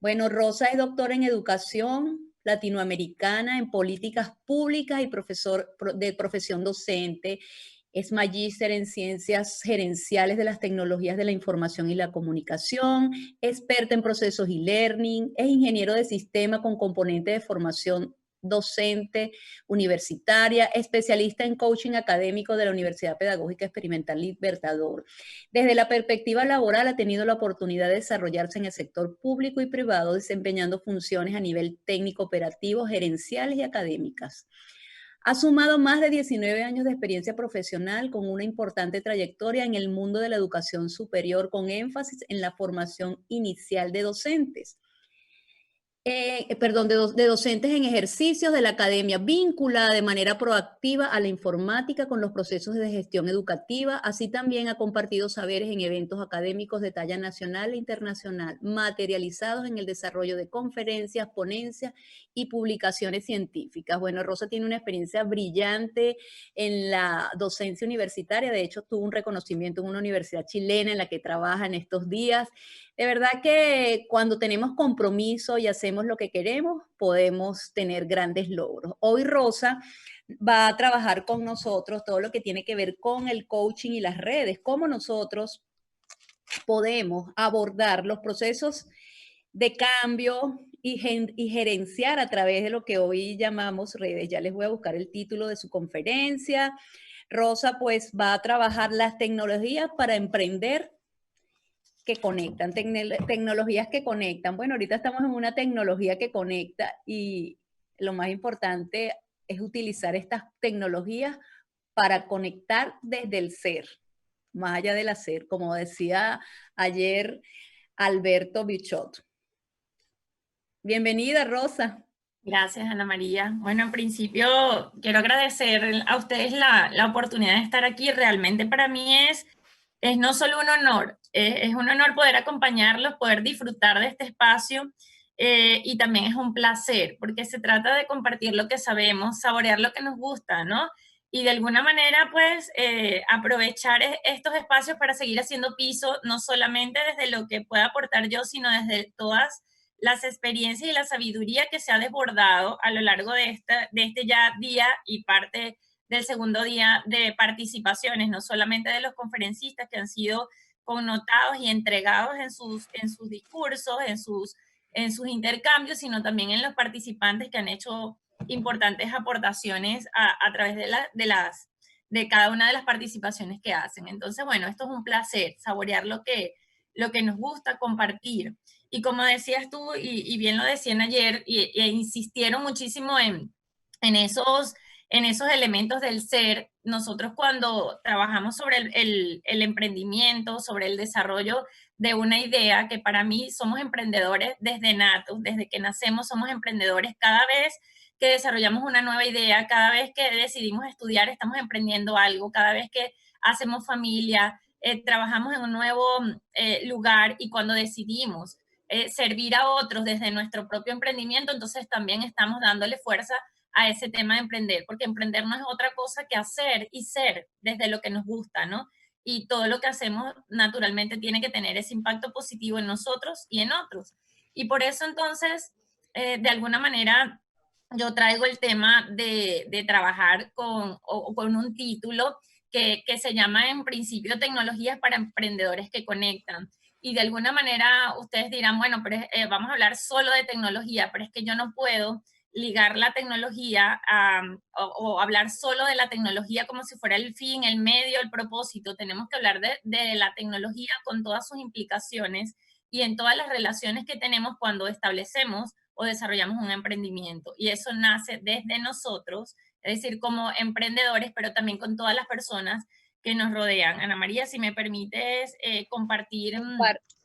Bueno, Rosa es doctora en educación latinoamericana, en políticas públicas y de profesión docente. Es magíster en ciencias gerenciales de las tecnologías de la información y la comunicación, experta en procesos y learning, es ingeniero de sistema con componente de formación docente universitaria, especialista en coaching académico de la Universidad Pedagógica Experimental Libertador. Desde la perspectiva laboral ha tenido la oportunidad de desarrollarse en el sector público y privado, desempeñando funciones a nivel técnico, operativo, gerenciales y académicas. Ha sumado más de 19 años de experiencia profesional con una importante trayectoria en el mundo de la educación superior, con énfasis en la formación inicial de docentes. De docentes en ejercicios de la academia, vinculada de manera proactiva a la informática con los procesos de gestión educativa. Así también ha compartido saberes en eventos académicos de talla nacional e internacional, materializados en el desarrollo de conferencias, ponencias y publicaciones científicas. Bueno, Rosa tiene una experiencia brillante en la docencia universitaria. De hecho, tuvo un reconocimiento en una universidad chilena en la que trabaja en estos días. De verdad que cuando tenemos compromiso y hacemos lo que queremos, podemos tener grandes logros. Hoy Rosa va a trabajar con nosotros todo lo que tiene que ver con el coaching y las redes, cómo nosotros podemos abordar los procesos de cambio y gerenciar a través de lo que hoy llamamos redes. Ya les voy a buscar el título de su conferencia. Rosa pues va a trabajar las tecnologías para emprender que conectan, tecnologías que conectan. Bueno, ahorita estamos en una tecnología que conecta y lo más importante es utilizar estas tecnologías para conectar desde el ser, más allá del hacer, como decía ayer Alberto Bichot. Bienvenida, Rosa. Gracias, Ana María. Bueno, en principio quiero agradecer a ustedes la oportunidad de estar aquí. Realmente para mí es no solo un honor, es un honor poder acompañarlos, poder disfrutar de este espacio y también es un placer porque se trata de compartir lo que sabemos, saborear lo que nos gusta, ¿no? Y de alguna manera, pues, aprovechar estos espacios para seguir haciendo piso, no solamente desde lo que pueda aportar yo, sino desde todas las experiencias y la sabiduría que se ha desbordado a lo largo de este ya día y parte del segundo día de participaciones, no solamente de los conferencistas que han sido connotados y entregados en sus discursos, en sus intercambios, sino también en los participantes que han hecho importantes aportaciones a través de cada una de las participaciones que hacen. Entonces, bueno, esto es un placer, saborear lo que nos gusta, compartir. Y como decías tú, y bien lo decían ayer, e insistieron muchísimo en esos elementos del ser, nosotros cuando trabajamos sobre el emprendimiento, sobre el desarrollo de una idea, que para mí somos emprendedores desde natos, desde que nacemos somos emprendedores, cada vez que desarrollamos una nueva idea, cada vez que decidimos estudiar, estamos emprendiendo algo, cada vez que hacemos familia, trabajamos en un nuevo lugar y cuando decidimos servir a otros desde nuestro propio emprendimiento, entonces también estamos dándole fuerza a ese tema de emprender, porque emprender no es otra cosa que hacer y ser desde lo que nos gusta, ¿no? Y todo lo que hacemos naturalmente tiene que tener ese impacto positivo en nosotros y en otros. Y por eso entonces, de alguna manera, yo traigo el tema de trabajar con un título que se llama en principio Tecnologías para Emprendedores que Conectan. Y de alguna manera ustedes dirán, bueno, pero vamos a hablar solo de tecnología, pero es que yo no puedo ligar la tecnología o hablar solo de la tecnología como si fuera el fin, el medio, el propósito. Tenemos que hablar de la tecnología con todas sus implicaciones y en todas las relaciones que tenemos cuando establecemos o desarrollamos un emprendimiento. Y eso nace desde nosotros, es decir, como emprendedores, pero también con todas las personas que nos rodean. Ana María, si me permites compartir.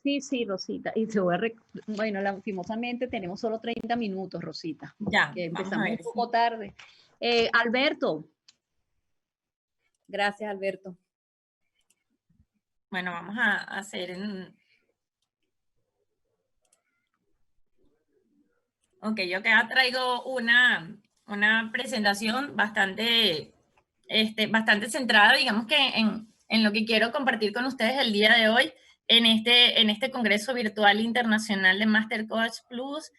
Sí, sí, Rosita. Y te voy a bueno, lastimosamente tenemos solo 30 minutos, Rosita, Ya, que vamos a empezamos un ver. poco tarde. Alberto. Gracias, Alberto. Bueno, vamos a hacer Ok, yo acá traigo una presentación bastante centrada, digamos que en lo que quiero compartir con ustedes el día de hoy. en este Congreso Virtual Internacional de Master Coach Plus,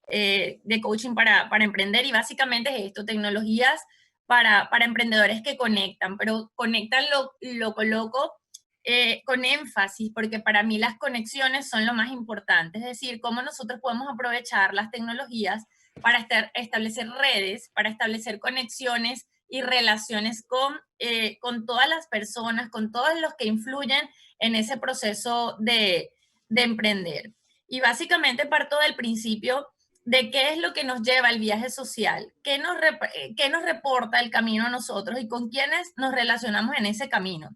de coaching para emprender, y básicamente es esto, tecnologías para emprendedores que conectan, pero conectan, lo coloco con énfasis, porque para mí las conexiones son lo más importante, es decir, cómo nosotros podemos aprovechar las tecnologías para establecer redes, para establecer conexiones y relaciones con todas las personas, con todos los que influyen en ese proceso de emprender. Y básicamente parto del principio de qué es lo que nos lleva el viaje social, qué nos reporta el camino a nosotros y con quiénes nos relacionamos en ese camino.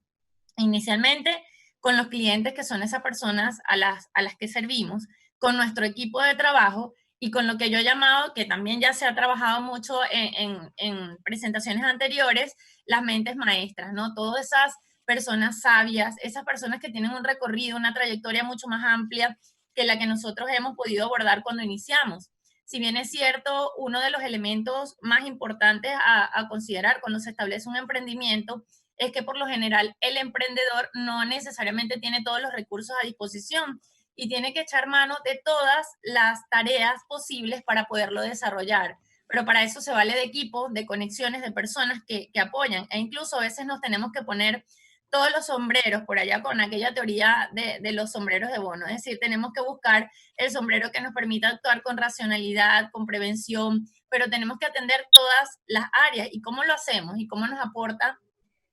Inicialmente con los clientes, que son esas personas a las que servimos, con nuestro equipo de trabajo y con lo que yo he llamado, que también ya se ha trabajado mucho en presentaciones anteriores, las mentes maestras, ¿no? Todas esas personas sabias, esas personas que tienen un recorrido, una trayectoria mucho más amplia que la que nosotros hemos podido abordar cuando iniciamos. Si bien es cierto, uno de los elementos más importantes a considerar cuando se establece un emprendimiento es que por lo general el emprendedor no necesariamente tiene todos los recursos a disposición y tiene que echar mano de todas las tareas posibles para poderlo desarrollar. Pero para eso se vale de equipo, de conexiones, de personas que apoyan, e incluso a veces nos tenemos que poner todos los sombreros por allá con aquella teoría de los sombreros de Bono. Es decir, tenemos que buscar el sombrero que nos permita actuar con racionalidad, con prevención, pero tenemos que atender todas las áreas. ¿Y cómo lo hacemos? ¿Y cómo nos aporta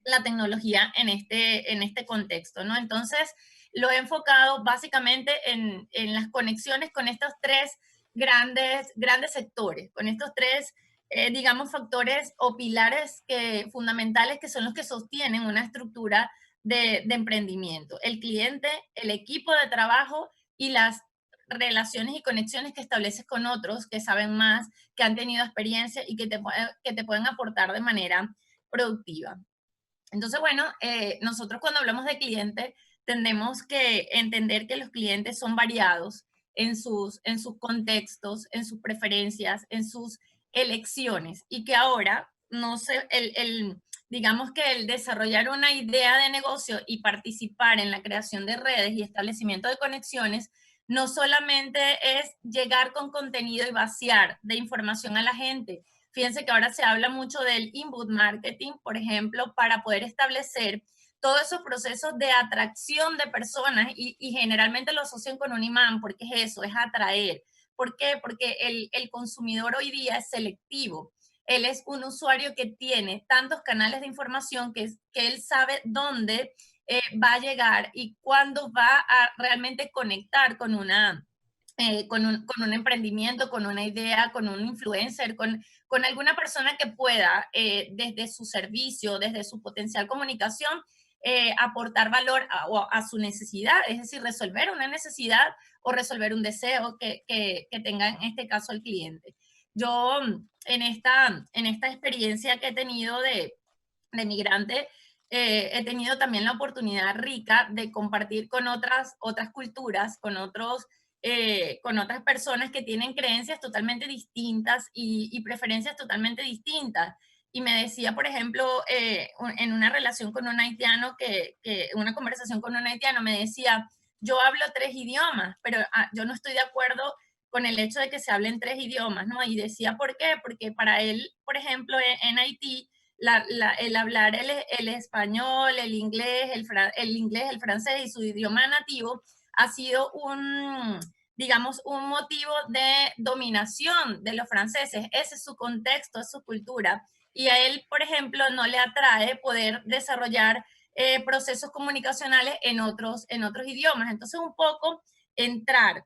la tecnología en este contexto, ¿no? Entonces, lo he enfocado básicamente en las conexiones con estos tres grandes sectores, con estos tres, digamos, factores o pilares fundamentales que son los que sostienen una estructura de emprendimiento. El cliente, el equipo de trabajo y las relaciones y conexiones que estableces con otros que saben más, que han tenido experiencia y que te pueden aportar de manera productiva. Entonces, bueno, nosotros cuando hablamos de cliente tendemos que entender que los clientes son variados en sus contextos, en sus preferencias, en sus elecciones y que ahora, no sé, digamos que el desarrollar una idea de negocio y participar en la creación de redes y establecimiento de conexiones no solamente es llegar con contenido y vaciar de información a la gente. Fíjense que ahora se habla mucho del inbound marketing, por ejemplo, para poder establecer todos esos procesos de atracción de personas y generalmente lo asocian con un imán, porque es eso, es atraer. ¿Por qué? Porque el consumidor hoy día es selectivo. Él es un usuario que tiene tantos canales de información que él sabe dónde va a llegar y cuándo va a realmente conectar con con un emprendimiento, con una idea, con un influencer, con alguna persona que pueda, desde su servicio, desde su potencial comunicación, aportar valor a su necesidad, es decir, resolver una necesidad o resolver un deseo que tenga en este caso el cliente. Yo en esta experiencia que he tenido de migrante, he tenido también la oportunidad rica de compartir con otras culturas, con otras personas que tienen creencias totalmente distintas y preferencias totalmente distintas. Y me decía, por ejemplo, en una relación con un haitiano, una conversación con un haitiano, me decía, yo hablo tres idiomas, pero yo no estoy de acuerdo con el hecho de que se hablen tres idiomas, ¿no? Y decía, ¿por qué? Porque para él, por ejemplo, en Haití, el hablar el español, el inglés, el francés y su idioma nativo ha sido digamos, un motivo de dominación de los franceses. Ese es su contexto, es su cultura. Y a él, por ejemplo, no le atrae poder desarrollar procesos comunicacionales en otros idiomas. Entonces, un poco entrar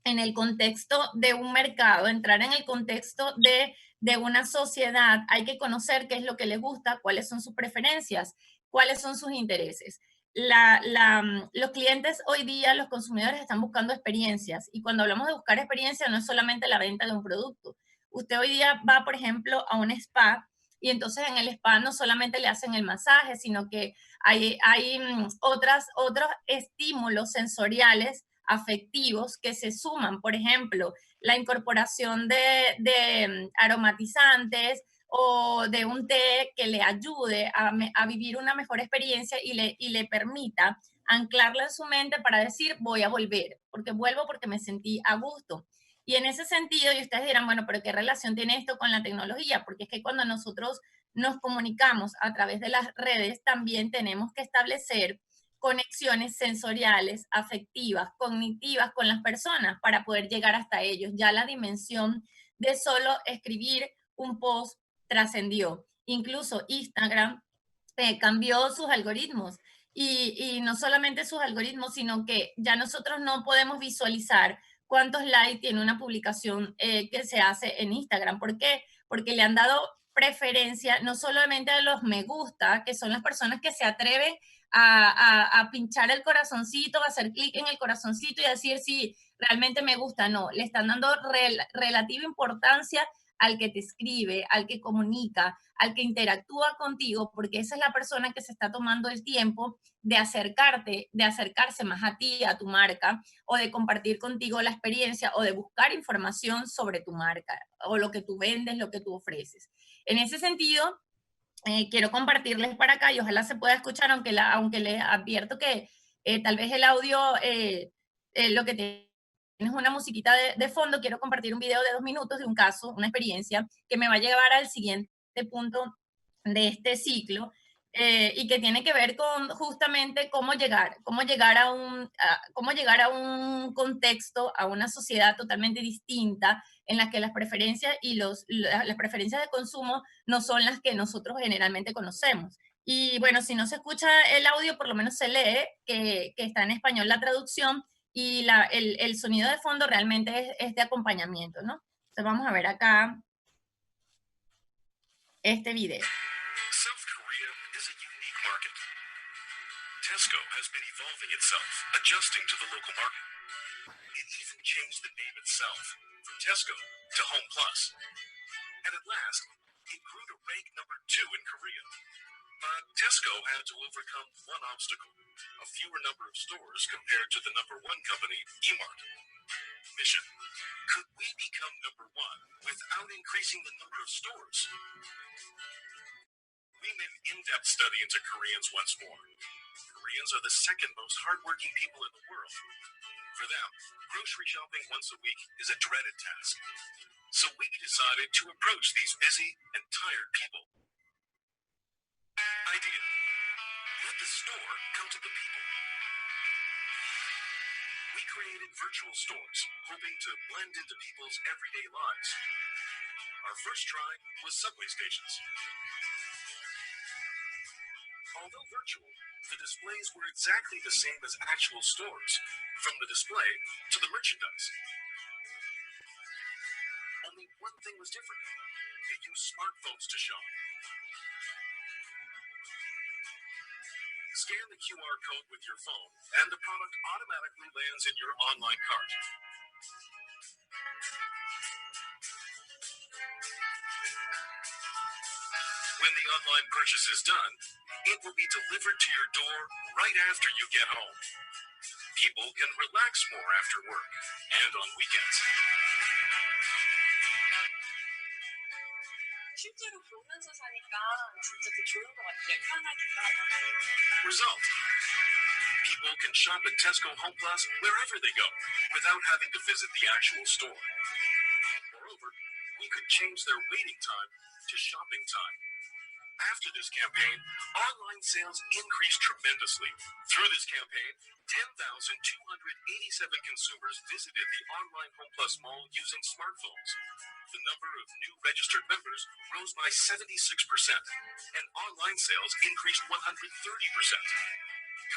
en el contexto de un mercado, entrar en el contexto de una sociedad, hay que conocer qué es lo que les gusta, cuáles son sus preferencias, cuáles son sus intereses. Los clientes hoy día, los consumidores están buscando experiencias y cuando hablamos de buscar experiencia no es solamente la venta de un producto. Usted hoy día va, por ejemplo, a un spa y entonces en el spa no solamente le hacen el masaje, sino que hay otros estímulos sensoriales afectivos que se suman, por ejemplo, la incorporación de aromatizantes o de un té que le ayude a vivir una mejor experiencia y le permita anclarla en su mente para decir, voy a volver, porque vuelvo porque me sentí a gusto. Y en ese sentido, y ustedes dirán, bueno, pero ¿qué relación tiene esto con la tecnología? Porque es que cuando nosotros nos comunicamos a través de las redes, también tenemos que establecer conexiones sensoriales, afectivas, cognitivas con las personas para poder llegar hasta ellos. Ya la dimensión de solo escribir un post trascendió. Incluso Instagram cambió sus algoritmos y no solamente sus algoritmos, sino que ya nosotros no podemos visualizar cuántos likes tiene una publicación que se hace en Instagram. ¿Por qué? Porque le han dado preferencia no solamente a los me gusta, que son las personas que se atreven a pinchar el corazoncito, a hacer clic en el corazoncito y a decir si realmente me gusta. No, le están dando relativa importancia al que te escribe, al que comunica, al que interactúa contigo, porque esa es la persona que se está tomando el tiempo de acercarte, de acercarse más a ti, a tu marca, o de compartir contigo la experiencia, o de buscar información sobre tu marca, o lo que tú vendes, lo que tú ofreces. En ese sentido, quiero compartirles para acá y ojalá se pueda escuchar, aunque les advierto que tal vez el audio, lo que tiene es una musiquita de fondo, quiero compartir un video de 2 minutos de un caso, una experiencia que me va a llevar al siguiente punto de este ciclo y que tiene que ver con justamente cómo llegar a un contexto, a una sociedad totalmente distinta en la que las preferencias las preferencias de consumo no son las que nosotros generalmente conocemos. Y bueno, si no se escucha el audio, por lo menos se lee que está en español la traducción y el sonido de fondo realmente es de acompañamiento, ¿no? Entonces vamos a ver acá este video. South Korea is a unique market. Tesco has been evolving itself, adjusting to the local market. It even changed the name itself from Tesco to Home Plus. And at last, it grew to rank number 2 in Korea. But Tesco had to overcome one obstacle, a fewer number of stores compared to the number 1 company, E-Mart. Mission: could we become number 1 without increasing the number of stores? We made an in-depth study into Koreans once more. Koreans are the second most hardworking people in the world. For them, grocery shopping once a week is a dreaded task. So we decided to approach these busy and tired people. Idea: let the store come to the people. We created virtual stores, hoping to blend into people's everyday lives. Our first try was subway stations. Although virtual, the displays were exactly the same as actual stores, from the display to the merchandise. Only one thing was different: they used smartphones to shop. Scan the QR code with your phone, and the product automatically lands in your online cart. When the online purchase is done, it will be delivered to your door right after you get home. People can relax more after work and on weekends. 실제로 보면서 사니까 진짜 더 좋은 것 같아요. 편하기도 하고. Result: people can shop at Tesco Home Plus wherever they go without having to visit the actual store. Moreover, we could change their waiting time to shopping time. After this campaign, online sales increased tremendously. Through this campaign, 10,287 consumers visited the online Home Plus mall using smartphones. The number of new registered members rose by 76%, and online sales increased 130%.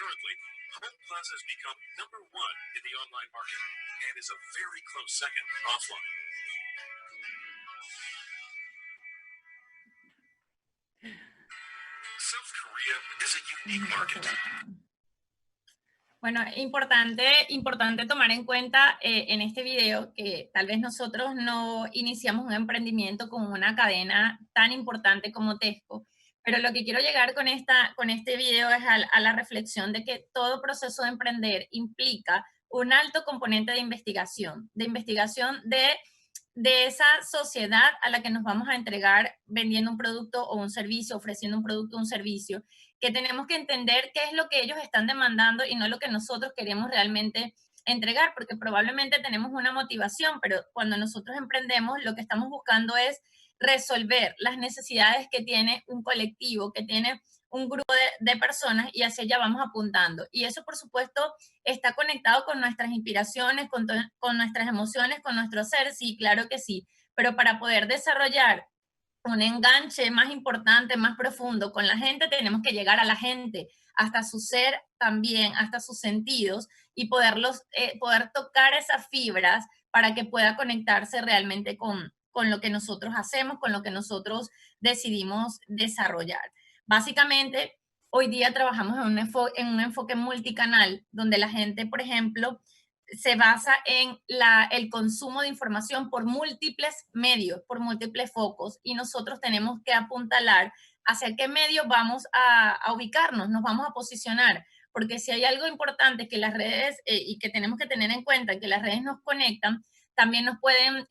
Currently, Home Plus has become number 1 in the online market and is a very close second offline. South Korea is a unique market. Bueno, importante tomar en cuenta en este video que tal vez nosotros no iniciamos un emprendimiento con una cadena tan importante como Tesco, pero lo que quiero llegar con este video es a la reflexión de que todo proceso de emprender implica un alto componente de investigación de esa sociedad a la que nos vamos a entregar vendiendo un producto o un servicio, ofreciendo un producto o un servicio, que tenemos que entender qué es lo que ellos están demandando y no lo que nosotros queremos realmente entregar, porque probablemente tenemos una motivación, pero cuando nosotros emprendemos, lo que estamos buscando es resolver las necesidades que tiene un colectivo, que tiene un grupo de personas, y hacia allá vamos apuntando. Y eso, por supuesto, está conectado con nuestras inspiraciones, con nuestras emociones, con nuestro ser, sí, claro que sí, pero para poder desarrollar un enganche más importante, más profundo con la gente, tenemos que llegar a la gente, hasta su ser también, hasta sus sentidos, y poder tocar esas fibras para que pueda conectarse realmente con lo que nosotros hacemos, con lo que nosotros decidimos desarrollar. Básicamente, hoy día trabajamos en un enfoque multicanal, donde la gente, por ejemplo, se basa en el consumo de información por múltiples medios, por múltiples focos, y nosotros tenemos que apuntalar hacia qué medio vamos a ubicarnos, nos vamos a posicionar, porque si hay algo importante que las redes, y que tenemos que tener en cuenta, que las redes nos conectan, también nos pueden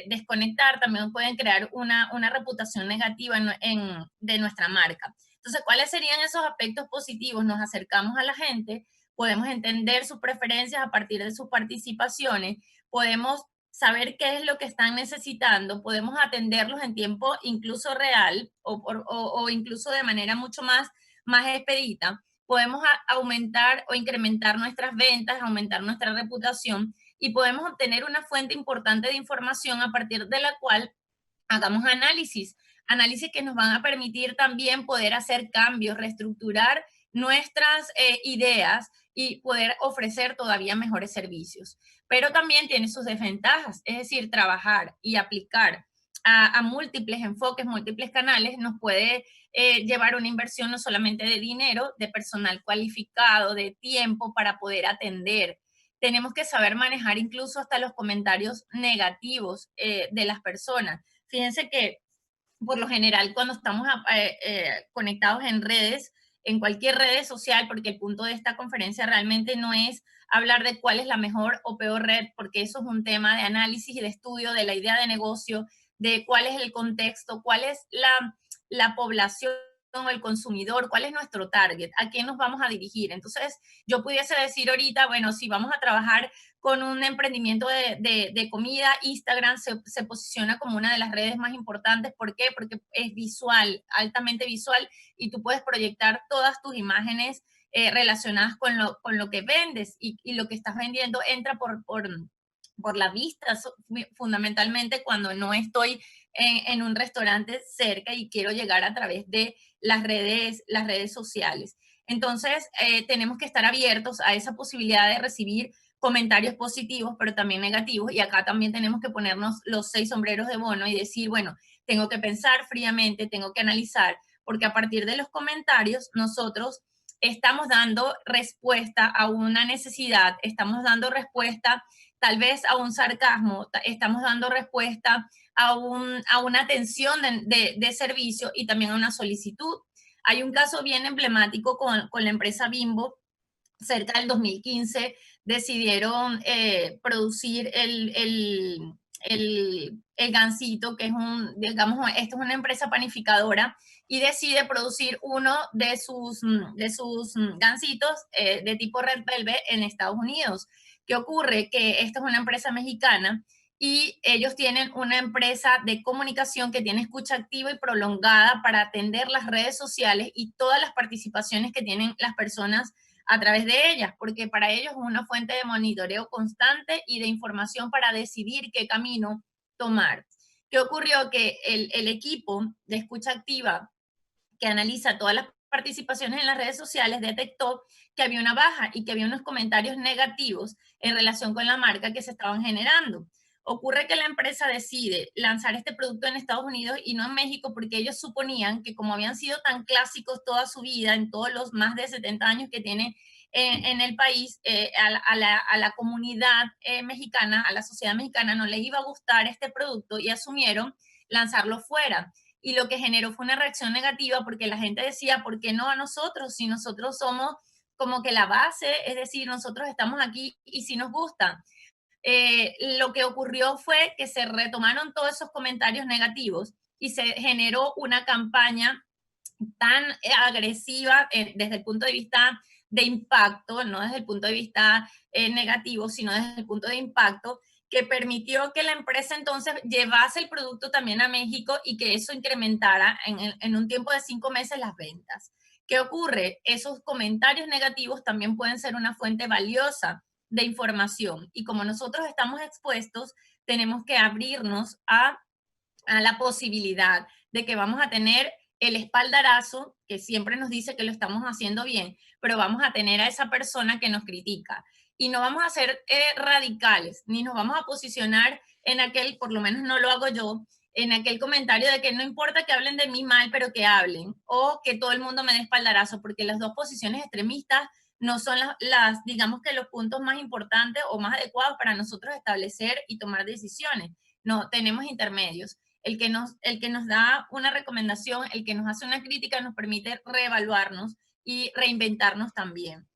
desconectar, también pueden crear una reputación negativa de nuestra marca. Entonces, ¿cuáles serían esos aspectos positivos? Nos acercamos a la gente, podemos entender sus preferencias a partir de sus participaciones, podemos saber qué es lo que están necesitando, podemos atenderlos en tiempo incluso real o incluso de manera mucho más expedita, podemos aumentar o incrementar nuestras ventas, aumentar nuestra reputación, y podemos obtener una fuente importante de información a partir de la cual hagamos análisis que nos van a permitir también poder hacer cambios, reestructurar nuestras ideas y poder ofrecer todavía mejores servicios. Pero también tiene sus desventajas, es decir, trabajar y aplicar a múltiples enfoques, múltiples canales, nos puede llevar una inversión no solamente de dinero, de personal cualificado, de tiempo para poder atender. Tenemos que saber manejar incluso hasta los comentarios negativos de las personas. Fíjense que por lo general cuando estamos conectados en redes, en cualquier red social, porque el punto de esta conferencia realmente no es hablar de cuál es la mejor o peor red, porque eso es un tema de análisis y de estudio de la idea de negocio, de cuál es el contexto, cuál es la población o el consumidor, cuál es nuestro target, a quién nos vamos a dirigir. Entonces, yo pudiese decir ahorita, bueno, si vamos a trabajar con un emprendimiento de comida, Instagram se posiciona como una de las redes más importantes. ¿Por qué? Porque es visual, altamente visual, y tú puedes proyectar todas tus imágenes relacionadas con lo que vendes, y lo que estás vendiendo entra por la vista, fundamentalmente cuando no estoy en un restaurante cerca y quiero llegar a través de las redes sociales. Entonces, tenemos que estar abiertos a esa posibilidad de recibir comentarios positivos, pero también negativos, y acá también tenemos que ponernos los 6 sombreros de bono y decir, bueno, tengo que pensar fríamente, tengo que analizar, porque a partir de los comentarios nosotros estamos dando respuesta a una necesidad, estamos dando respuesta tal vez a un sarcasmo, estamos dando respuesta a una atención de servicio y también a una solicitud. Hay un caso bien emblemático con la empresa Bimbo. Cerca del 2015 decidieron producir el gansito, que es digamos, esto es una empresa panificadora, y decide producir uno de sus gansitos de tipo Red Velvet en Estados Unidos. ¿Qué ocurre? Que esta es una empresa mexicana y ellos tienen una empresa de comunicación que tiene escucha activa y prolongada para atender las redes sociales y todas las participaciones que tienen las personas a través de ellas, porque para ellos es una fuente de monitoreo constante y de información para decidir qué camino tomar. ¿Qué ocurrió? Que el equipo de escucha activa que analiza todas las participaciones en las redes sociales detectó que había una baja y que había unos comentarios negativos en relación con la marca que se estaban generando. Ocurre que la empresa decide lanzar este producto en Estados Unidos y no en México, porque ellos suponían que como habían sido tan clásicos toda su vida, en todos los más de 70 años que tiene en el país, a la comunidad mexicana, a la sociedad mexicana no les iba a gustar este producto y asumieron lanzarlo fuera. Y lo que generó fue una reacción negativa, porque la gente decía, ¿por qué no a nosotros? Si nosotros somos como que la base, es decir, nosotros estamos aquí y si nos gusta. lo que ocurrió fue que se retomaron todos esos comentarios negativos y se generó una campaña tan agresiva desde el punto de vista de impacto, no desde el punto de vista negativo, sino desde el punto de impacto, que permitió que la empresa entonces llevase el producto también a México y que eso incrementara en un tiempo de 5 meses las ventas. ¿Qué ocurre? Esos comentarios negativos también pueden ser una fuente valiosa de información y como nosotros estamos expuestos, tenemos que abrirnos a la posibilidad de que vamos a tener el espaldarazo, que siempre nos dice que lo estamos haciendo bien, pero vamos a tener a esa persona que nos critica. Y no vamos a ser radicales, ni nos vamos a posicionar en aquel, por lo menos no lo hago yo, en aquel comentario de que no importa que hablen de mí mal, pero que hablen, o que todo el mundo me dé espaldarazo, porque las dos posiciones extremistas no son digamos que los puntos más importantes o más adecuados para nosotros establecer y tomar decisiones. No, tenemos intermedios. El que nos da una recomendación, el que nos hace una crítica, nos permite reevaluarnos y reinventarnos también,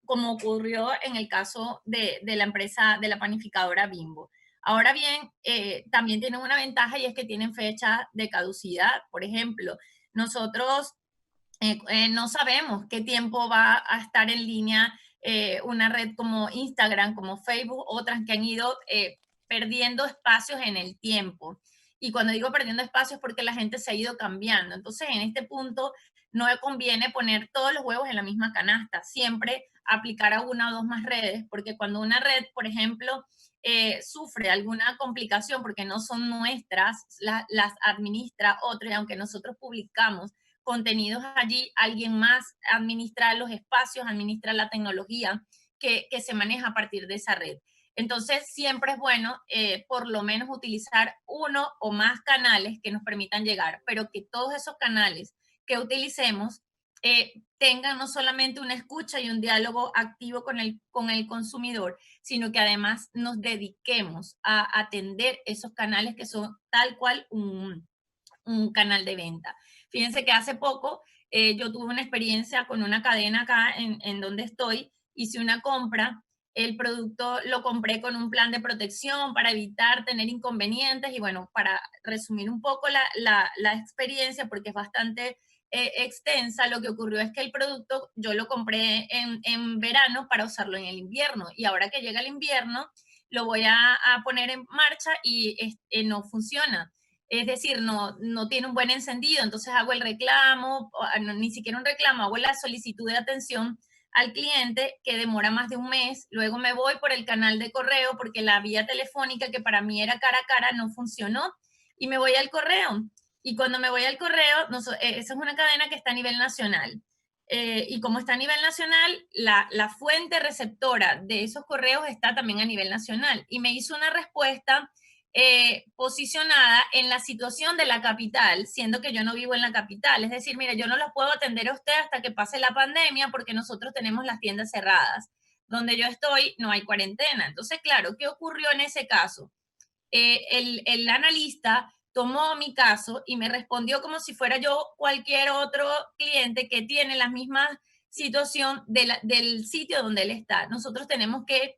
como ocurrió en el caso de la empresa, de la panificadora Bimbo. Ahora bien, también tienen una ventaja y es que tienen fecha de caducidad. Por ejemplo, nosotros no sabemos qué tiempo va a estar en línea una red como Instagram, como Facebook, otras que han ido perdiendo espacios en el tiempo. Y cuando digo perdiendo espacios es porque la gente se ha ido cambiando. Entonces, en este punto, no conviene poner todos los huevos en la misma canasta, siempre aplicar a una o dos más redes, porque cuando una red, por ejemplo, sufre alguna complicación porque no son nuestras, las administra otra, y aunque nosotros publicamos contenidos allí, alguien más administra los espacios, administra la tecnología que se maneja a partir de esa red. Entonces, siempre es bueno por lo menos utilizar uno o más canales que nos permitan llegar, pero que todos esos canales que utilicemos tengan no solamente una escucha y un diálogo activo con el consumidor, sino que además nos dediquemos a atender esos canales que son tal cual un canal de venta. Fíjense que hace poco yo tuve una experiencia con una cadena acá en donde estoy, hice una compra, el producto lo compré con un plan de protección para evitar tener inconvenientes y bueno, para resumir un poco la experiencia, porque es bastante extensa, lo que ocurrió es que el producto yo lo compré en verano para usarlo en el invierno y ahora que llega el invierno lo voy a poner en marcha y no funciona. Es decir, no tiene un buen encendido, entonces hago el reclamo, ni siquiera un reclamo, hago la solicitud de atención al cliente que demora más de un mes, luego me voy por el canal de correo porque la vía telefónica que para mí era cara a cara no funcionó y me voy al correo. Y cuando me voy al correo, esa es una cadena que está a nivel nacional. Y como está a nivel nacional, la fuente receptora de esos correos está también a nivel nacional. Y me hizo una respuesta posicionada en la situación de la capital, siendo que yo no vivo en la capital. Es decir, mira, yo no los puedo atender a usted hasta que pase la pandemia porque nosotros tenemos las tiendas cerradas. Donde yo estoy no hay cuarentena. Entonces, claro, ¿qué ocurrió en ese caso? El analista tomó mi caso y me respondió como si fuera yo cualquier otro cliente que tiene la misma situación del sitio donde él está. Nosotros tenemos que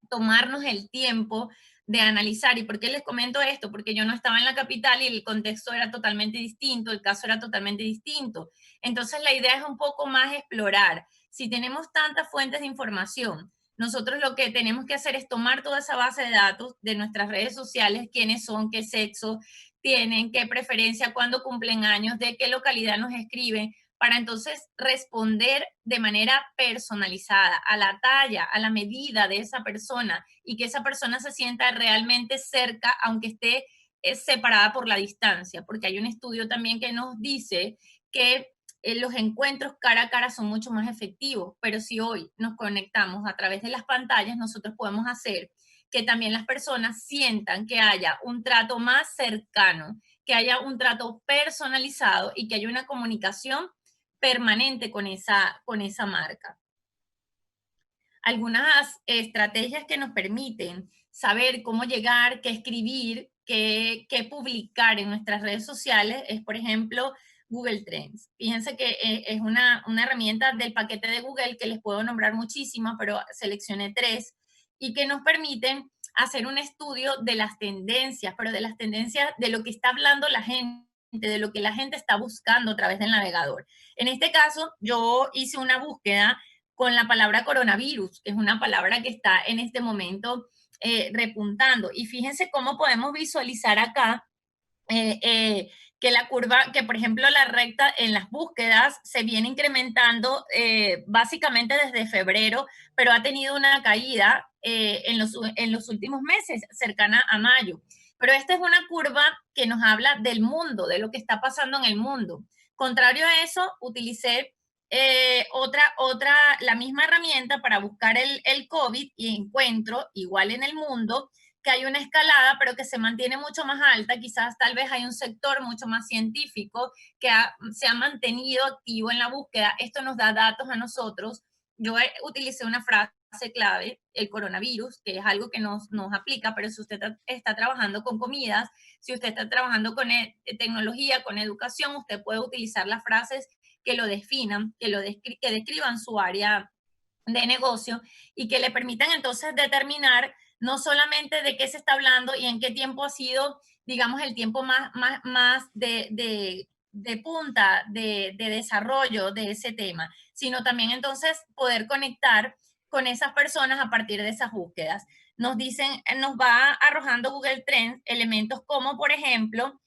tomarnos el tiempo de analizar. ¿Y por qué les comento esto? Porque yo no estaba en la capital y el contexto era totalmente distinto, el caso era totalmente distinto. Entonces la idea es un poco más explorar. Si tenemos tantas fuentes de información, nosotros lo que tenemos que hacer es tomar toda esa base de datos de nuestras redes sociales, quiénes son, qué sexo tienen, qué preferencia, cuándo cumplen años, de qué localidad nos escriben, para entonces responder de manera personalizada, a la talla, a la medida de esa persona y que esa persona se sienta realmente cerca, aunque esté separada por la distancia, porque hay un estudio también que nos dice que los encuentros cara a cara son mucho más efectivos, pero si hoy nos conectamos a través de las pantallas, nosotros podemos hacer que también las personas sientan que haya un trato más cercano, que haya un trato personalizado y que haya una comunicación permanente con esa marca. Algunas estrategias que nos permiten saber cómo llegar, qué escribir, qué publicar en nuestras redes sociales es, por ejemplo, Google Trends. Fíjense que es una herramienta del paquete de Google que les puedo nombrar muchísimas, pero seleccioné 3 y que nos permiten hacer un estudio de las tendencias, pero de las tendencias de lo que está hablando la gente, de lo que la gente está buscando a través del navegador. En este caso, yo hice una búsqueda con la palabra coronavirus, que es una palabra que está en este momento repuntando. Y fíjense cómo podemos visualizar acá que la curva, que por ejemplo la recta en las búsquedas se viene incrementando básicamente desde febrero, pero ha tenido una caída en los últimos meses, cercana a mayo. Pero esta es una curva que nos habla del mundo, de lo que está pasando en el mundo. Contrario a eso, utilicé la misma herramienta para buscar el COVID y encuentro, igual en el mundo, que hay una escalada, pero que se mantiene mucho más alta. Quizás tal vez hay un sector mucho más científico que se ha mantenido activo en la búsqueda. Esto nos da datos a nosotros. Yo utilicé una frase clave, el coronavirus, que es algo que nos aplica, pero si usted está trabajando con comidas, si usted está trabajando con tecnología, con educación, usted puede utilizar las frases que lo definan, que describan su área de negocio y que le permitan entonces determinar no solamente de qué se está hablando y en qué tiempo ha sido, digamos, el tiempo más de punta, de desarrollo de ese tema, sino también entonces poder conectar con esas personas a partir de esas búsquedas. Nos dicen, nos va arrojando Google Trends elementos como, por ejemplo,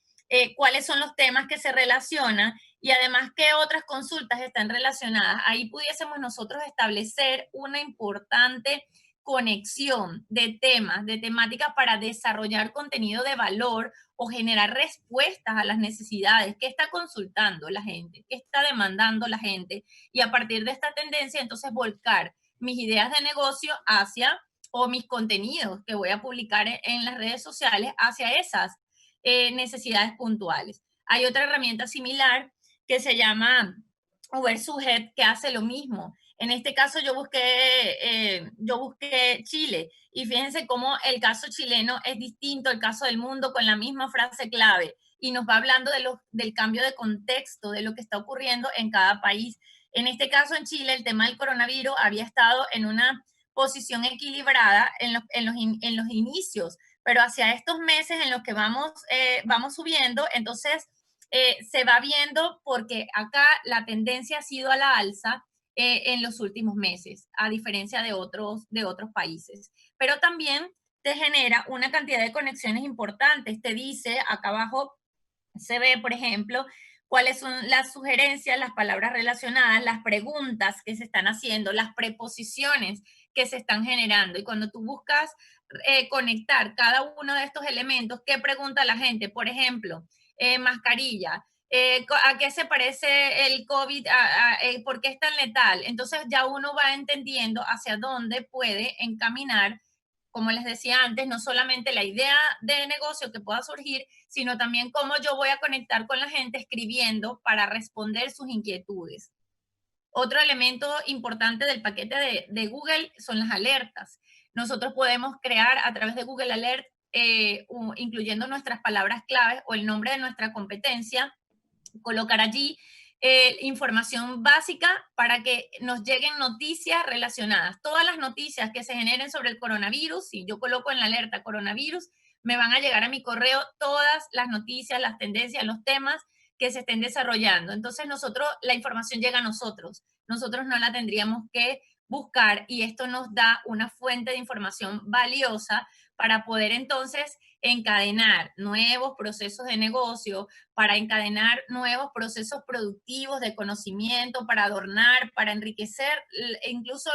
cuáles son los temas que se relacionan y además qué otras consultas están relacionadas. Ahí pudiésemos nosotros establecer una importante conexión de temas, de temáticas para desarrollar contenido de valor o generar respuestas a las necesidades que está consultando la gente, que está demandando la gente, y a partir de esta tendencia entonces volcar mis ideas de negocio hacia, o mis contenidos que voy a publicar en las redes sociales hacia esas necesidades puntuales. Hay otra herramienta similar que se llama Ubersuggest, que hace lo mismo. En este caso yo busqué Chile y fíjense cómo el caso chileno es distinto al caso del mundo con la misma frase clave y nos va hablando del cambio de contexto, de lo que está ocurriendo en cada país. En este caso en Chile el tema del coronavirus había estado en una posición equilibrada en los inicios, pero hacia estos meses en los que vamos subiendo, entonces se va viendo porque acá la tendencia ha sido a la alza en los últimos meses, a diferencia de otros países. Pero también te genera una cantidad de conexiones importantes. Te dice, acá abajo se ve, por ejemplo, cuáles son las sugerencias, las palabras relacionadas, las preguntas que se están haciendo, las preposiciones que se están generando. Y cuando tú buscas conectar cada uno de estos elementos, ¿qué pregunta la gente? Por ejemplo, mascarilla. ¿A qué se parece el COVID? ¿Por qué es tan letal? Entonces ya uno va entendiendo hacia dónde puede encaminar, como les decía antes, no solamente la idea de negocio que pueda surgir, sino también cómo yo voy a conectar con la gente escribiendo para responder sus inquietudes. Otro elemento importante del paquete de Google son las alertas. Nosotros podemos crear a través de Google Alert, incluyendo nuestras palabras claves o el nombre de nuestra competencia, colocar allí información básica para que nos lleguen noticias relacionadas. Todas las noticias que se generen sobre el coronavirus, si yo coloco en la alerta coronavirus, me van a llegar a mi correo todas las noticias, las tendencias, los temas que se estén desarrollando. Entonces la información llega a nosotros. Nosotros no la tendríamos que buscar y esto nos da una fuente de información valiosa para poder entonces encadenar nuevos procesos de negocio, para encadenar nuevos procesos productivos de conocimiento, para adornar, para enriquecer incluso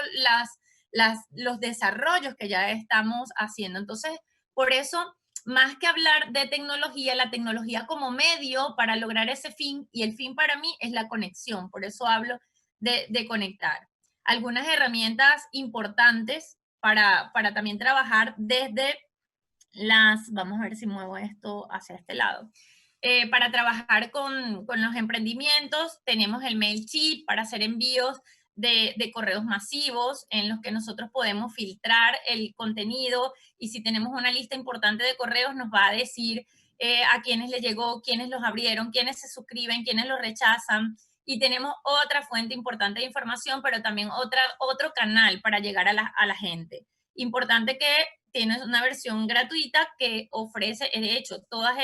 los desarrollos que ya estamos haciendo. Entonces, por eso, más que hablar de tecnología, la tecnología como medio para lograr ese fin, y el fin para mí es la conexión, por eso hablo de conectar. Algunas herramientas importantes para también trabajar desde vamos a ver si muevo esto hacia este lado. Para trabajar con los emprendimientos, tenemos el MailChimp para hacer envíos de correos masivos en los que nosotros podemos filtrar el contenido y si tenemos una lista importante de correos nos va a decir a quiénes les llegó, quiénes los abrieron, quiénes se suscriben, quiénes los rechazan. Y tenemos otra fuente importante de información, pero también otro canal para llegar a la gente. Importante que tiene una versión gratuita que ofrece, de hecho, todas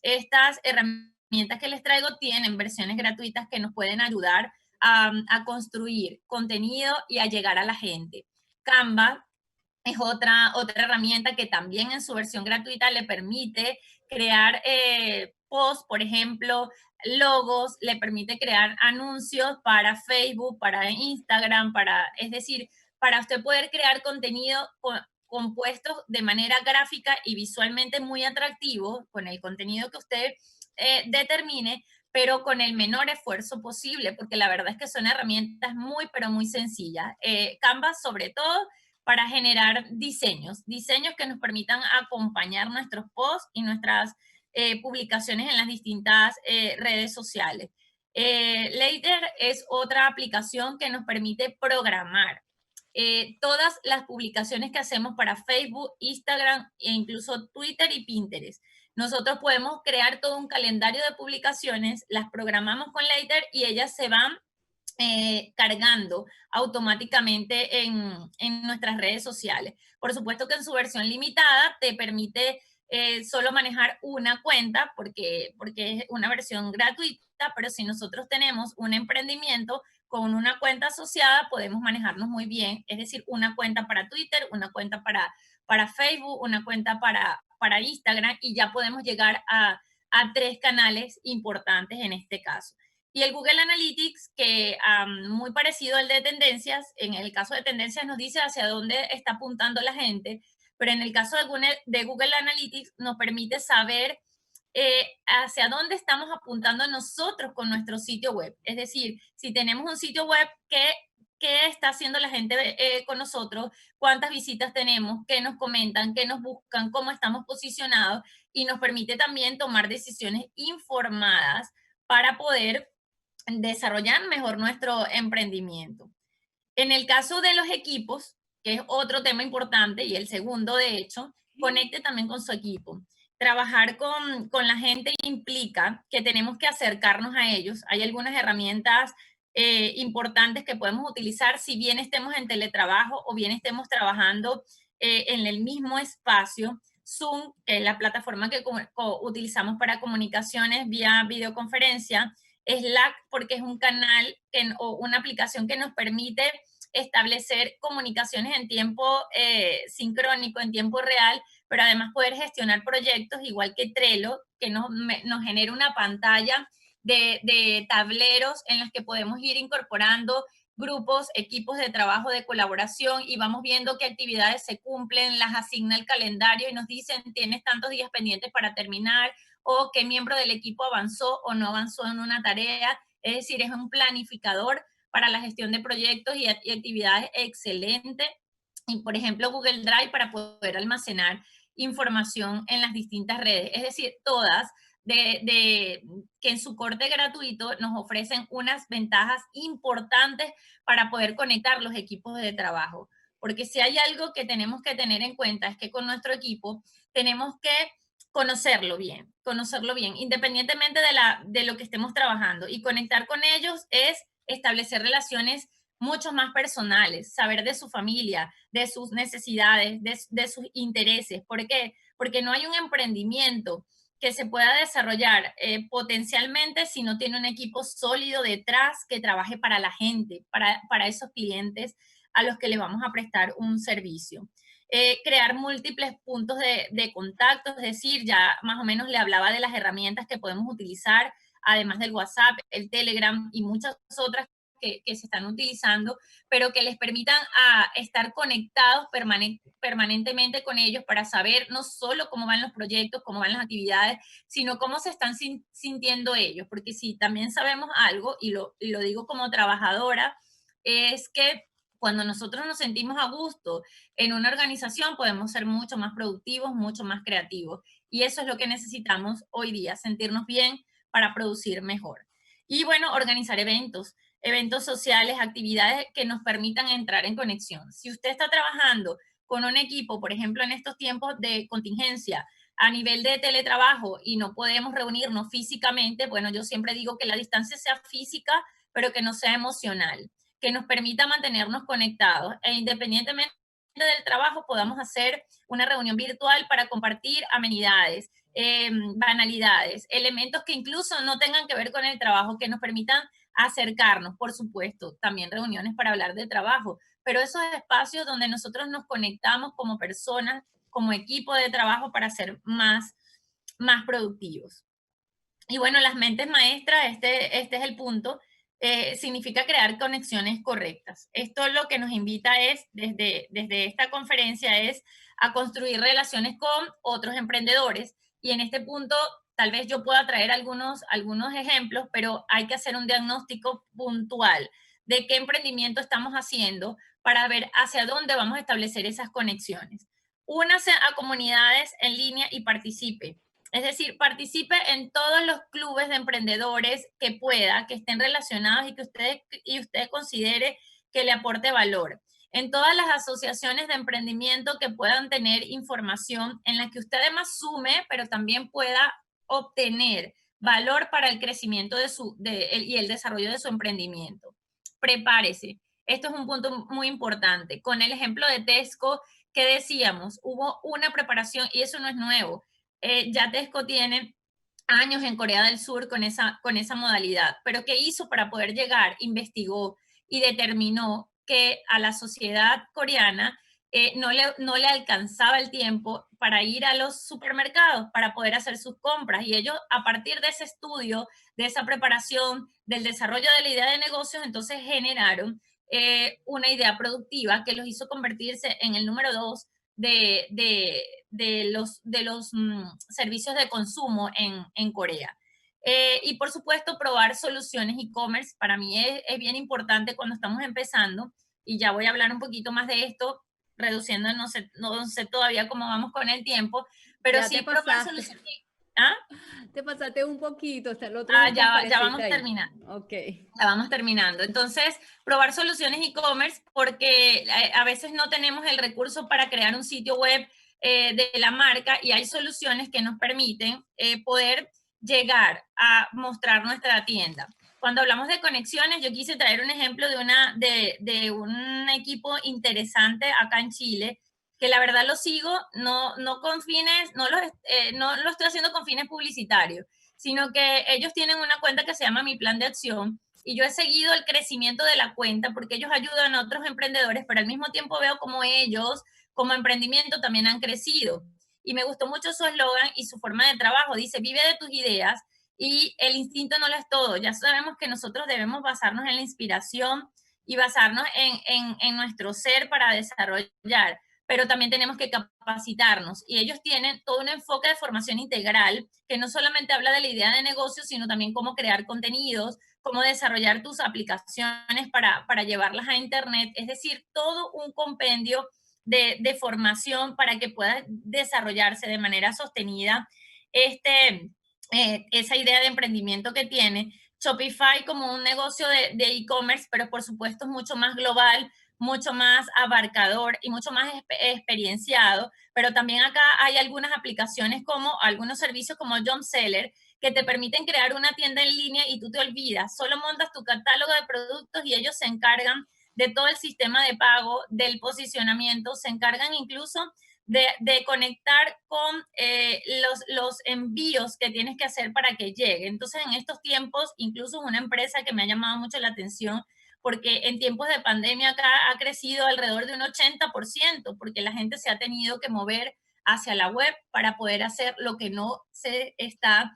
estas herramientas que les traigo tienen versiones gratuitas que nos pueden ayudar a construir contenido y a llegar a la gente. Canva es otra herramienta que también en su versión gratuita le permite crear posts, por ejemplo, logos, le permite crear anuncios para Facebook, para Instagram, es decir, para usted poder crear contenido compuesto de manera gráfica y visualmente muy atractivo con el contenido que usted determine, pero con el menor esfuerzo posible, porque la verdad es que son herramientas muy, pero muy sencillas. Canva, sobre todo, para generar diseños que nos permitan acompañar nuestros posts y nuestras publicaciones en las distintas redes sociales. Later es otra aplicación que nos permite programar todas las publicaciones que hacemos para Facebook, Instagram e incluso Twitter y Pinterest. Nosotros podemos crear todo un calendario de publicaciones, las programamos con Later y ellas se van cargando automáticamente en nuestras redes sociales. Por supuesto que en su versión limitada te permite solo manejar una cuenta porque es una versión gratuita, pero si nosotros tenemos un emprendimiento con una cuenta asociada, podemos manejarnos muy bien, es decir, una cuenta para Twitter, una cuenta para Facebook, una cuenta para Instagram y ya podemos llegar a 3 canales importantes en este caso. Y el Google Analytics, que muy parecido al de tendencias, en el caso de tendencias nos dice hacia dónde está apuntando la gente, pero en el caso de Google Analytics nos permite saber hacia dónde estamos apuntando nosotros con nuestro sitio web. Es decir, si tenemos un sitio web, ¿qué está haciendo la gente con nosotros? ¿Cuántas visitas tenemos? ¿Qué nos comentan? ¿Qué nos buscan? ¿Cómo estamos posicionados? Y nos permite también tomar decisiones informadas para poder desarrollar mejor nuestro emprendimiento. En el caso de los equipos, que es otro tema importante y el segundo, de hecho, conecte también con su equipo. Trabajar con la gente implica que tenemos que acercarnos a ellos. Hay algunas herramientas importantes que podemos utilizar si bien estemos en teletrabajo o bien estemos trabajando en el mismo espacio. Zoom, que es la plataforma que utilizamos para comunicaciones vía videoconferencia, Slack, porque es un canal o una aplicación que nos permite establecer comunicaciones en tiempo sincrónico, en tiempo real, pero además poder gestionar proyectos, igual que Trello, que nos genera una pantalla de tableros en las que podemos ir incorporando grupos, equipos de trabajo, de colaboración, y vamos viendo qué actividades se cumplen, las asigna el calendario y nos dicen, tienes tantos días pendientes para terminar, o qué miembro del equipo avanzó o no avanzó en una tarea. Es decir, es un planificador para la gestión de proyectos y actividades excelente. Y, por ejemplo, Google Drive para poder almacenar información en las distintas redes. Es decir, todas que en su corte gratuito nos ofrecen unas ventajas importantes para poder conectar los equipos de trabajo. Porque si hay algo que tenemos que tener en cuenta es que con nuestro equipo tenemos que conocerlo bien, independientemente de lo que estemos trabajando. Y conectar con ellos es establecer relaciones mucho más personales, saber de su familia, de sus necesidades, de sus intereses. ¿Por qué? Porque no hay un emprendimiento que se pueda desarrollar potencialmente si no tiene un equipo sólido detrás que trabaje para la gente, para esos clientes a los que le vamos a prestar un servicio. Crear múltiples puntos de contacto, es decir, ya más o menos le hablaba de las herramientas que podemos utilizar, además del WhatsApp, el Telegram y muchas otras que se están utilizando, pero que les permitan estar conectados permanentemente con ellos para saber no solo cómo van los proyectos, cómo van las actividades, sino cómo se están sintiendo ellos, porque si también sabemos algo, y lo digo como trabajadora, es que cuando nosotros nos sentimos a gusto en una organización, podemos ser mucho más productivos, mucho más creativos. Y eso es lo que necesitamos hoy día, sentirnos bien para producir mejor. Y bueno, organizar eventos sociales, actividades que nos permitan entrar en conexión. Si usted está trabajando con un equipo, por ejemplo, en estos tiempos de contingencia, a nivel de teletrabajo y no podemos reunirnos físicamente, bueno, yo siempre digo que la distancia sea física, pero que no sea emocional, que nos permita mantenernos conectados e independientemente del trabajo podamos hacer una reunión virtual para compartir amenidades, banalidades, elementos que incluso no tengan que ver con el trabajo, que nos permitan acercarnos, por supuesto, también reuniones para hablar de trabajo, pero esos espacios donde nosotros nos conectamos como personas, como equipo de trabajo para ser más productivos. Y bueno, las mentes maestras, este es el punto, significa crear conexiones correctas. Esto lo que nos invita es, desde esta conferencia, es a construir relaciones con otros emprendedores. Y en este punto, tal vez yo pueda traer algunos ejemplos, pero hay que hacer un diagnóstico puntual de qué emprendimiento estamos haciendo para ver hacia dónde vamos a establecer esas conexiones. Únase a comunidades en línea y participe. Es decir, participe en todos los clubes de emprendedores que pueda, que estén relacionados y usted considere que le aporte valor. En todas las asociaciones de emprendimiento que puedan tener información en la que usted además sume, pero también pueda obtener valor para el crecimiento y el desarrollo de su emprendimiento. Prepárese. Esto es un punto muy importante. Con el ejemplo de Tesco que decíamos, hubo una preparación y eso no es nuevo. Ya Tesco tiene años en Corea del Sur con esa modalidad, pero ¿qué hizo para poder llegar? Investigó y determinó que a la sociedad coreana no le alcanzaba el tiempo para ir a los supermercados, para poder hacer sus compras. Y ellos, a partir de ese estudio, de esa preparación, del desarrollo de la idea de negocios, entonces generaron una idea productiva que los hizo convertirse en el número 2 de los servicios de consumo en Corea. Y por supuesto, probar soluciones e-commerce para mí es bien importante cuando estamos empezando, y ya voy a hablar un poquito más de esto, reduciendo, no sé todavía cómo vamos con el tiempo, pero Ya sí te probar pasaste. soluciones. ¿Ah? Te pasaste un poquito, hasta el otro último Ya vamos pareciste ahí. terminando. Ok. Ya vamos terminando. Entonces, probar soluciones e-commerce porque a veces no tenemos el recurso para crear un sitio web de la marca, y hay soluciones que nos permiten poder llegar a mostrar nuestra tienda. Cuando hablamos de conexiones, yo quise traer un ejemplo de un equipo interesante acá en Chile, que la verdad lo sigo, no con fines, no lo estoy haciendo con fines publicitarios, sino que ellos tienen una cuenta que se llama Mi Plan de Acción, y yo he seguido el crecimiento de la cuenta porque ellos ayudan a otros emprendedores, pero al mismo tiempo veo como ellos, como emprendimiento, también han crecido. Y me gustó mucho su eslogan y su forma de trabajo. Dice, vive de tus ideas y el instinto no lo es todo. Ya sabemos que nosotros debemos basarnos en la inspiración y basarnos en nuestro ser para desarrollar, pero también tenemos que capacitarnos. Y ellos tienen todo un enfoque de formación integral que no solamente habla de la idea de negocio, sino también cómo crear contenidos, cómo desarrollar tus aplicaciones para llevarlas a Internet. Es decir, todo un compendio de formación para que pueda desarrollarse de manera sostenida esa idea de emprendimiento que tiene. Shopify como un negocio de e-commerce, pero por supuesto es mucho más global, mucho más abarcador y mucho más experienciado, pero también acá hay algunas aplicaciones como algunos servicios como Jump Seller que te permiten crear una tienda en línea y tú te olvidas, solo montas tu catálogo de productos y ellos se encargan de todo el sistema de pago, del posicionamiento, se encargan incluso de conectar con los envíos que tienes que hacer para que llegue. Entonces, en estos tiempos, incluso una empresa que me ha llamado mucho la atención, porque en tiempos de pandemia acá ha crecido alrededor de un 80%, porque la gente se ha tenido que mover hacia la web para poder hacer lo que no se está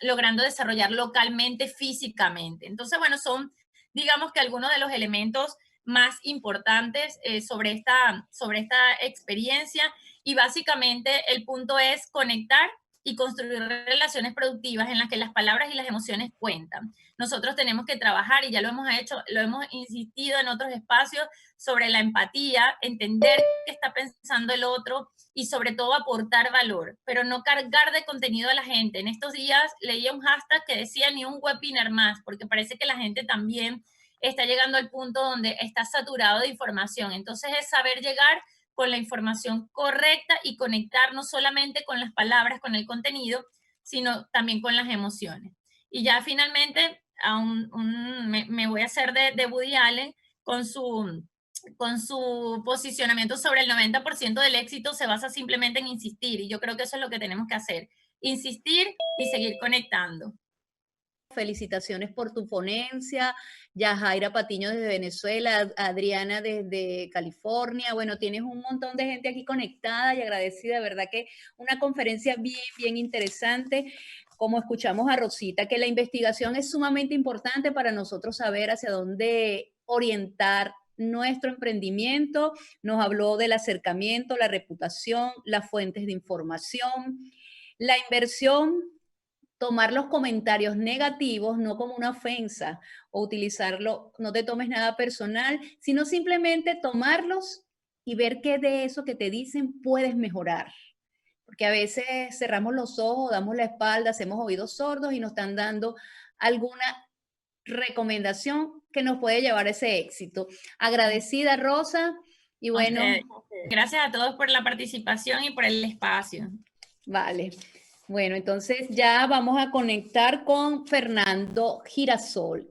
logrando desarrollar localmente, físicamente. Entonces, bueno, son, digamos que algunos de los elementos más importantes sobre esta experiencia, y básicamente el punto es conectar y construir relaciones productivas en las que las palabras y las emociones cuentan. Nosotros tenemos que trabajar, y ya lo hemos hecho, lo hemos insistido en otros espacios, sobre la empatía, entender qué está pensando el otro y sobre todo aportar valor, pero no cargar de contenido a la gente. En estos días leía un hashtag que decía ni un webinar más, porque parece que la gente también está llegando al punto donde está saturado de información. Entonces es saber llegar con la información correcta y conectar no solamente con las palabras, con el contenido, sino también con las emociones. Y ya finalmente me voy a hacer de Woody Allen con su su posicionamiento sobre el 90% del éxito se basa simplemente en insistir, y yo creo que eso es lo que tenemos que hacer, insistir y seguir conectando. Felicitaciones por tu ponencia, Yajaira Patiño desde Venezuela, Adriana desde California. Bueno, tienes un montón de gente aquí conectada y agradecida, de verdad que una conferencia bien interesante. Como escuchamos a Rosita, que la investigación es sumamente importante para nosotros saber hacia dónde orientar nuestro emprendimiento. Nos habló del acercamiento, la reputación, las fuentes de información, la inversión, tomar los comentarios negativos no como una ofensa o utilizarlo, no te tomes nada personal, sino simplemente tomarlos y ver qué de eso que te dicen puedes mejorar. Porque a veces cerramos los ojos, damos la espalda, hacemos oídos sordos y nos están dando alguna recomendación que nos puede llevar a ese éxito. Agradecida, Rosa, y bueno. Gracias a todos por la participación y por el espacio. Vale. Bueno, entonces ya vamos a conectar con Fernando Girasol.